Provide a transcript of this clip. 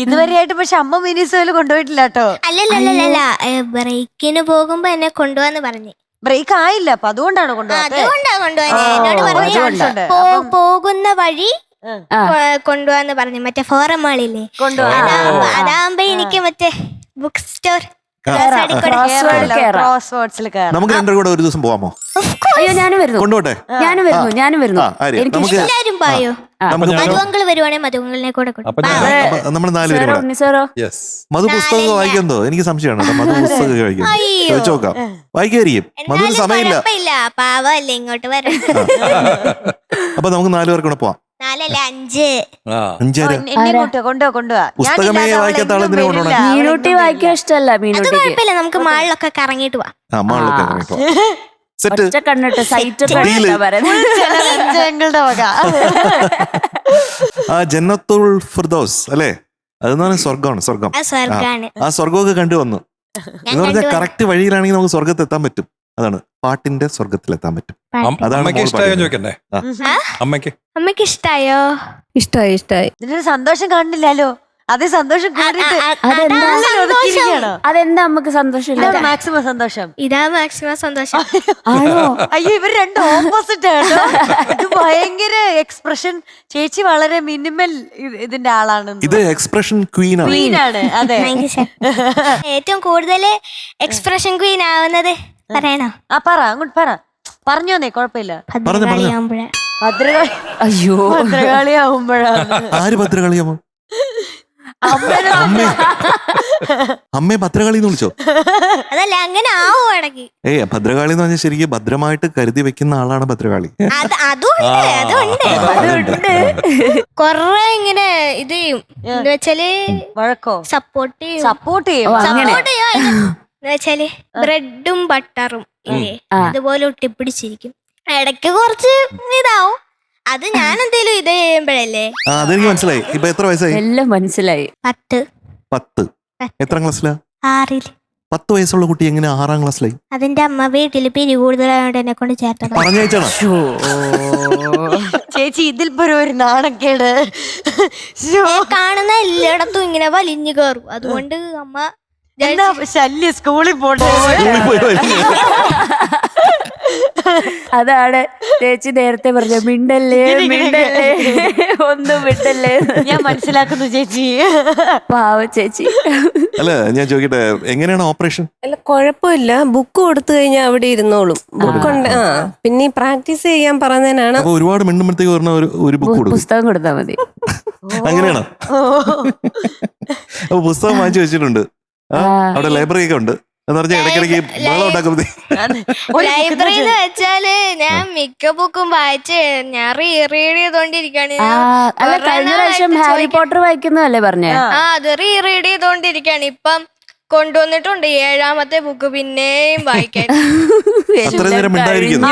ഇതുവരെയായിട്ട് പക്ഷെ അമ്മ മിനിസോയില് കൊണ്ടുപോയിട്ടില്ല കേട്ടോ. അല്ലല്ല ബ്രേക്കിന് പോകുമ്പോ എന്നെ കൊണ്ടുപോവാന്ന് പറഞ്ഞു. ബ്രേക്ക് ആയില്ല, അപ്പൊ അതുകൊണ്ടാണ് കൊണ്ടുപോകാത്തത്. അതുകൊണ്ടാ കൊണ്ടുപോവാൻ എന്നോട് പറഞ്ഞു. പോകുന്ന വഴി കൊണ്ടുപോവാന്ന് പറഞ്ഞു. മറ്റേ ഫോറം മാളില്ലേ, അതാകുമ്പോ എനിക്ക് മറ്റേ ബുക്ക് സ്റ്റോർ നമുക്ക് രണ്ടും കൂടെ ഒരു ദിവസം പോവാമോ? അയ്യോ ഞാനും വരുന്നു, കൊണ്ടുപോട്ടെ. ഞാനും വരുന്നു. എല്ലാരും പോയോ? മധുവങ്കൾ വരുവാണെങ്കിൽ മധുവങ്കളിനെ കൂടെ നമ്മൾ 4 പേരും മധു പുസ്തകം വായിക്കുന്നോ? എനിക്ക് സംശയമാണ്. മധു പുസ്തകം വായിക്കും, ചോദിച്ചു നോക്കാം. വായിക്കായിരിക്കും. മധുവിന് സമയമില്ല, പാവല്ലേ, ഇങ്ങോട്ട് വരാം. അപ്പൊ നമുക്ക് 4 പേർക്ക് കൂടെ പോവാം. 4 അല്ല 5 പുസ്തകമേ വായിക്കാത്ത ആളെന്തിനെ കൊണ്ടുപോകണം? മീനൂട്ടി വായിക്കാൻ ഇഷ്ടമല്ല. മീനൂട്ടി കുഴപ്പമില്ല, നമുക്ക് മാളിലൊക്കെ കറങ്ങിട്ട് പോവാം. സെറ്റ് കണ്ടിട്ട് സൈറ്റ് ആ ജന്നത്തുൽ ഫിർദൗസ് അല്ലേ, അതെന്നാണ് സ്വർഗമാണ്. സ്വർഗം, ആ സ്വർഗമൊക്കെ കണ്ടുവന്നു എന്ന് പറഞ്ഞാൽ കറക്റ്റ് വഴിയിലാണെങ്കിൽ നമുക്ക് സ്വർഗത്ത് എത്താൻ പറ്റും. അതാണ് പാട്ടിന്റെ സ്വർഗത്തിലെത്താൻ പറ്റും. അതാണ് അമ്മക്ക് ഇഷ്ടായോ? ഇഷ്ടായി. ഇതിനൊരു സന്തോഷം കാണില്ലല്ലോ. അതേ സന്തോഷം അതെന്താ നമുക്ക് സന്തോഷം? മാക്സിമം സന്തോഷം. ഇതാ മാക്സിമം സന്തോഷം. അയ്യോ ഇവർ രണ്ടും ഓപ്പോസിറ്റ് ആണ്. ഇത് ഭയങ്കര എക്സ്പ്രഷൻ. ചേച്ചി വളരെ മിനിമൽ ഇതിന്റെ ആളാണ്. ഇത് എക്സ്പ്രഷൻ ക്വീൻ ആണ്. അതെ, ഏറ്റവും കൂടുതൽ എക്സ്പ്രഷൻ ക്വീൻ ആവുന്നത് പറയണോ? പറ, അങ്ങോട്ട് പറ. പറഞ്ഞോന്നേ, കുഴപ്പമില്ല. ഭദ്രകാളി ആവുമ്പോഴാ. അയ്യോ ഭദ്രകാളി ആവുമ്പോഴാണ്. ആര് ഭദ്രകാളിയാമോ? അമ്മേ ഭദ്രകാളി എന്ന് വിളിച്ചോ? അതല്ല, അങ്ങനെ ആവോ ഇടയ്ക്ക്. ഭദ്രകാളി എന്ന് പറഞ്ഞാൽ ശരിക്കും ഭദ്രമായിട്ട് കരുതി വെക്കുന്ന ആളാണ് ഭദ്രകാളി. കൊറേ ഇങ്ങനെ ഇത് ചെയ്യും എന്ന് വെച്ചാല് വഴക്കോ സപ്പോർട്ട് ചെയ്യും എന്ന് വെച്ചാല് ബ്രെഡും ബട്ടറും ഇല്ലേ, അതുപോലെ ഒട്ടിപ്പിടിച്ചിരിക്കും. ഇടയ്ക്ക് കുറച്ച് ഇതാവും. അത് ഞാൻ എന്തേലും ഇത് ചെയ്യുമ്പോഴല്ലേ. അതെനിക്ക് മനസ്സിലായി. ഇപ്പൊ എത്ര വയസ്സായി? എല്ലാം മനസ്സിലായി. 10. എത്രാം ക്ലാസ്സിലാ? 6. 10 വയസ്സുള്ള കുട്ടി എങ്ങനെ 6ാം ക്ലാസ്സിലായി? അതിന്റെ അമ്മ വീട്ടില് പിരി കൂടുതലായോണ്ട് എന്നെ കൊണ്ട് ചേർത്തത്. പറഞ്ഞയച്ചാണോ? ചേച്ചി ഇതിൽ ഒരു നാണക്കേട്. കാണുന്ന എല്ലായിടത്തും ഇങ്ങനെ വലിഞ്ഞു കയറും. അതുകൊണ്ട് അമ്മ ശല്യ സ്കൂളിൽ പോട്ടെ. അതാണ് ചേച്ചി നേരത്തെ പറഞ്ഞ മിണ്ടല്ലേ ഒന്നും മിണ്ടല്ലേ. ഞാൻ മനസ്സിലാക്കുന്നു ചേച്ചി. പാവ ചേച്ചി. അല്ല ഞാൻ ചോദിക്കട്ടെ, എങ്ങനെയാണ് ഓപ്പറേഷൻ? അല്ല കുഴപ്പമില്ല, ബുക്ക് കൊടുത്തു കഴിഞ്ഞാൽ അവിടെ ഇരുന്നോളും. ബുക്കുണ്ട്. പിന്നെ പ്രാക്ടീസ് ചെയ്യാൻ പറഞ്ഞതിനാണ്. ഒരുപാട് മിണ്ടുമ്പോഴത്തേക്ക് ഒരു ബുക്ക് കൊടുക്കും, പുസ്തകം കൊടുത്താൽ മതി. അങ്ങനെയാണോ? അപ്പൊ പുസ്തകം വാങ്ങിച്ചു വെച്ചിട്ടുണ്ട്. അവിടെ ലൈബ്രറി ഒക്കെ ഉണ്ട് എന്ന് പറഞ്ഞാൽ ഇടയ്ക്കിടയ്ക്ക് വെള്ളം ഉണ്ടാക്കുന്നത്. ലൈബ്രറി എന്ന് വെച്ചാല് ഞാൻ മിക്ക ബുക്കും വായിച്ച് ഞാൻ റീഡ് ചെയ്തോണ്ടിരിക്കാണ്. കഴിഞ്ഞ പ്രാവശ്യം ഹാരി പോട്ടർ വായിക്കുന്നതല്ലേ പറഞ്ഞേ? അത് റീഡ് ചെയ്തോണ്ടിരിക്കാണ്. ഇപ്പം കൊണ്ടുവന്നിട്ടുണ്ട് 7ാമത്തെ ബുക്ക് പിന്നെയും വായിക്കാൻ. അത്ര നേരം ഉണ്ടായിരിക്കുന്നു.